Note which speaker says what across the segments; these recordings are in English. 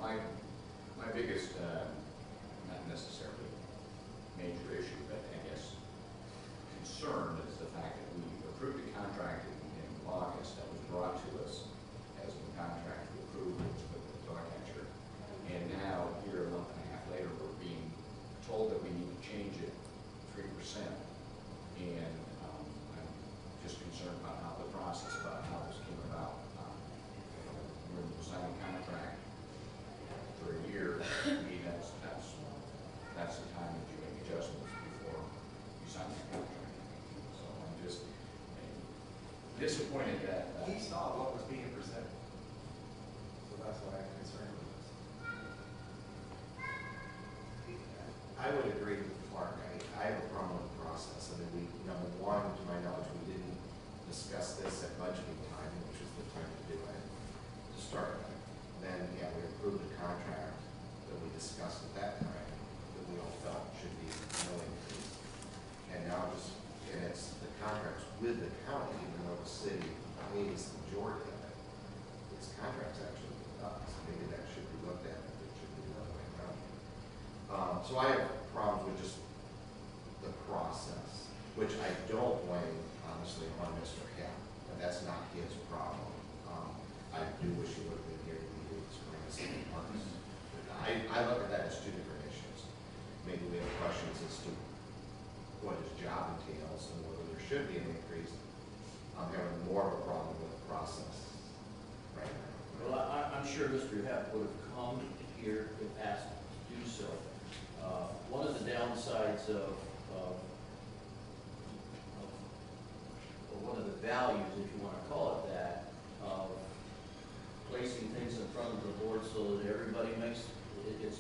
Speaker 1: my biggest, not necessarily major issue, but I guess concern is the fact that we approved a contract in August that was brought to us as a contract to approve with the dog catcher. And now, here a month and a half later, we're being told that we need to change it 3%. And I'm just concerned about how the process, about how this came about. When you sign a contract for a year, to me, that's the time that you make adjustments before you sign the contract. So I'm just disappointed that
Speaker 2: he saw what was being presented, so that's why I'm concerned with this. I would agree with Clark. I have a problem with the process. I mean, number one, to my knowledge, we didn't discuss this at budgeting time, which is the time to do it, to start with. Then, yeah, we approved a contract that we discussed at that time that we all felt should be no increase. And now it's the contracts with the county, even though the city pays the majority of it. It's contracts actually with us. Maybe that should be looked at, if it should be the other way around. So I have problems with just the process, which I don't blame, honestly, on Mr. Hill. And that's not his problem. I do wish he would have been here to be experiencing parks. I look at that as two different issues. Maybe we have questions as to what his job entails and whether there should be an increase. I'm having more of a problem with the process right now.
Speaker 3: Well, I'm sure Mr. Hepp would have come here if asked to do so. One of the downsides of one of the values, if you want to call it that, of placing things in front of the board so that everybody makes it's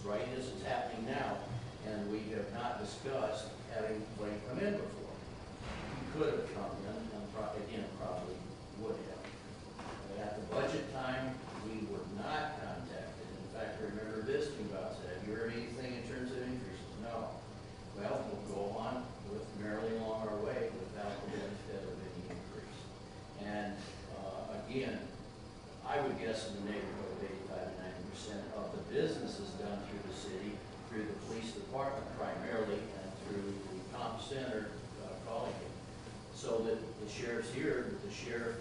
Speaker 3: right as it's happening now, and we have not discussed having Blake come in before. He could have come in, and again, probably would have. But at the budget time, we were not contacted. In fact, I remember visiting about that. Have you heard anything in terms of increases? No. Well, we'll go on with merrily along our way without the benefit of any increase. And again, I would guess in the neighborhood of 85 to 90% of the business is done through the city, through the police department primarily, and through the comp center calling it. So that the sheriff's here, the sheriff,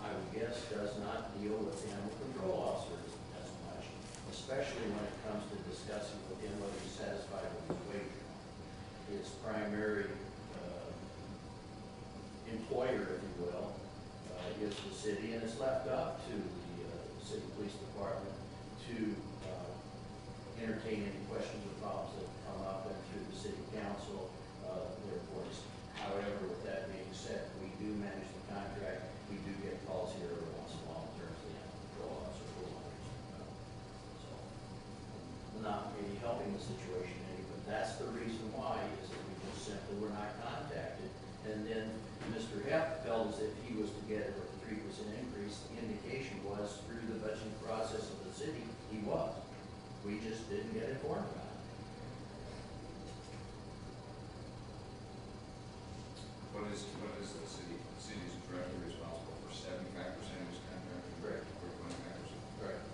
Speaker 3: I would guess, does not deal with animal control officers as much, especially when it comes to discussing with him whether he's satisfied with his wage. His primary employer, if you will, is the city, and it's left up to the city police department to entertain any questions or problems that come up, and through the city council, their voice. However, with that being said, we do manage the contract. We do get calls here every once in a while in terms of the animal control officer for owners. So, not maybe helping the situation any, but that's the reason why, is that we just simply were not contacted. And then Mr. Hepp felt as if he was to get it with a 3% increase. The indication was through the budgeting process of the city, he was. We just didn't get informed about it.
Speaker 1: What is the city? The city's directly responsible for 75% of his contract.
Speaker 3: Correct.
Speaker 1: Or 25%.
Speaker 3: Correct.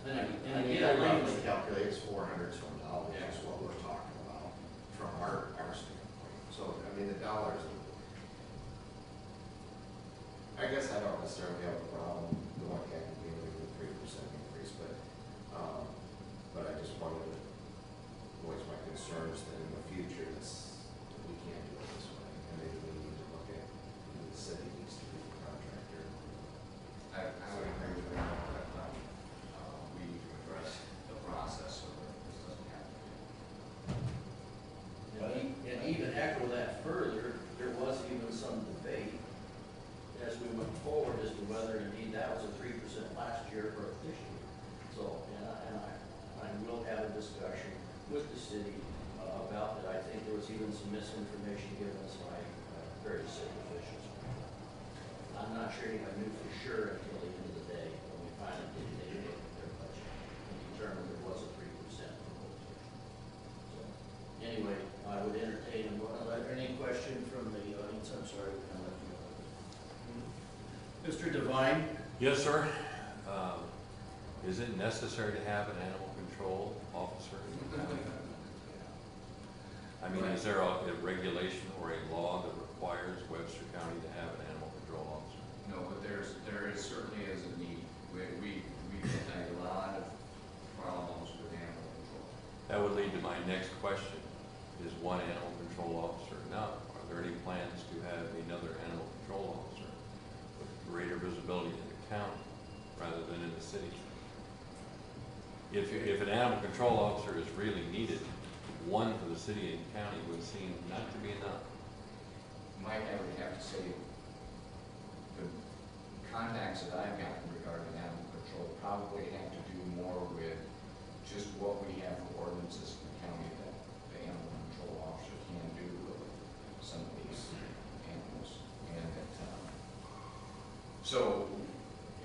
Speaker 2: And again, I roughly calculate it's $400 some dollars.
Speaker 1: Yeah.
Speaker 2: Is what we're talking about from our standpoint. So I mean, the dollars. I guess I don't necessarily have a problem going ahead and giving a 3% increase, but I just wanted to voice my concerns that in the future that we can't do it this way, and maybe we need to look at the city needs to be the contractor.
Speaker 1: I would agree with that. We need to address the process so that this doesn't happen.
Speaker 3: And even echo that further, there was even some debate as we went forward as to whether indeed that was a 3% last year or this year. So, and I will have a discussion with the city about that. I think there was even some misinformation given us by various city officials. I'm not sure anybody knew for sure until the end of the day when we finally did their budget and determined there was a 3% proposal. So, anyway, I would entertain any question from the audience. I'm sorry, we kind of left you. Mr. Devine.
Speaker 4: Yes, sir. Is it necessary to have an animal control officer in the county? I mean, is there a regulation or a law that requires Webster County to have an animal control officer?
Speaker 1: No, but there certainly is a need. We've had a lot of problems with animal control.
Speaker 4: That would lead to my next question. Is one animal control officer enough? Are there any plans to have another animal control officer with greater visibility in the county rather than in the city? If an animal control officer is really needed, one for the city and county would seem not to be enough.
Speaker 1: Mike, I would have to say, the contacts that I've gotten regarding animal control probably have to do more with just what we have for ordinances in the county that the animal control officer can do with some of these animals. And that, so,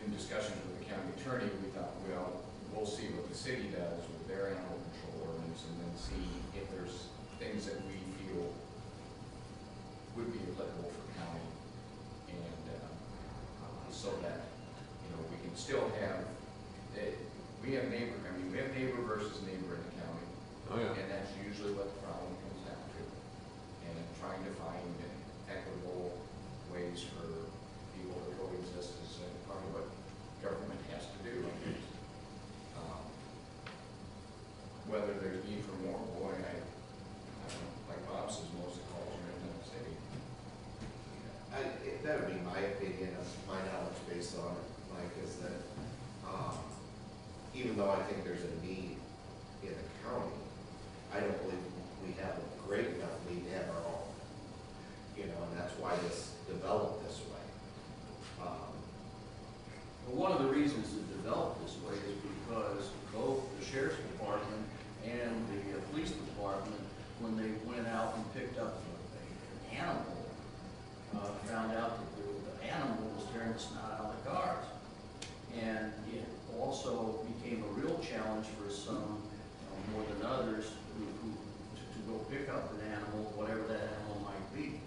Speaker 1: in discussions with the county attorney, we thought, well, we'll see what the city does with their animal control ordinance and then see if there's things that we feel would be applicable for county. And so that, you know, we can still have, we have neighbor versus neighbor in the county.
Speaker 4: Oh, yeah.
Speaker 1: And that's usually what the problem comes down to. And trying to find equitable ways for people to coexist is part of what government has to do. Whether there's need for more, boy, I don't know, like Bob says, most of the calls are in the city.
Speaker 2: That would be my opinion, of my knowledge based on it, Mike, is that, even though I think there's a need in the county, I don't believe we have a great enough need to have our own. You know, and that's why this developed this way.
Speaker 3: Well, one of the reasons it developed this way is because both the sheriff's department and the police department, when they went out and picked up an animal, found out that the animal was tearing the snot out of the cars. And it also became a real challenge for some, more than others, to go pick up an animal, whatever that animal might be.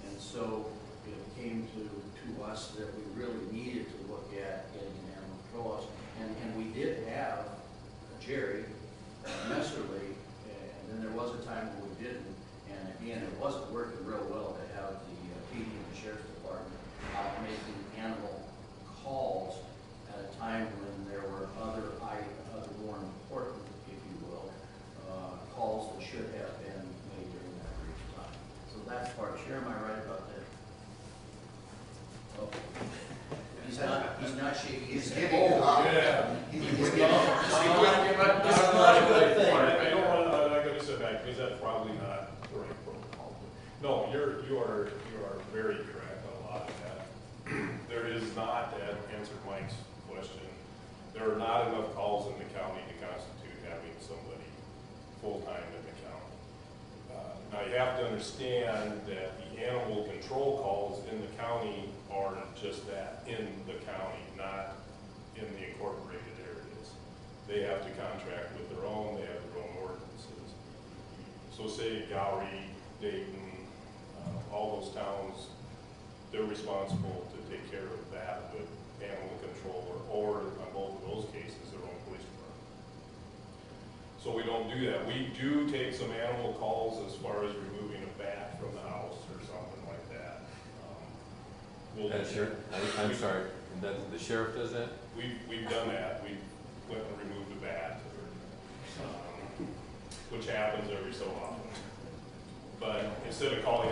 Speaker 3: And so it came to us that we really needed to look at getting an animal control officer. And we did have Jerry Messerly, and then there was a time when we didn't. And again, it wasn't working real well to have the PD and the sheriff's department out making animal calls at a time when there were other more important, if you will, calls that should have been made during that brief time. So that's part. Sheriff, am I right about that? Okay. He's not shaking his head.
Speaker 2: Oh,
Speaker 5: yeah.
Speaker 3: He's not a good thing.
Speaker 5: I don't want to, I'm not going to sit back because that's probably not the right protocol. No, you are very correct on a lot of that. There is not, that answered Mike's question, there are not enough calls in the county to constitute having somebody full-time in the county. Now you have to understand that the animal control calls in the county are just that, in the county, not in the incorporated areas. They have to contract with their own, they have their own ordinances. So say Gowrie, Dayton, all those towns, they're responsible to take care of that with animal control, or on both of those cases, their own police department. So we don't do that. We do take some animal calls as far as removing a bat from the house or something like that.
Speaker 4: I'm sorry, the sheriff does that?
Speaker 5: We've done that. We went and removed a bat, which happens every so often. But instead of calling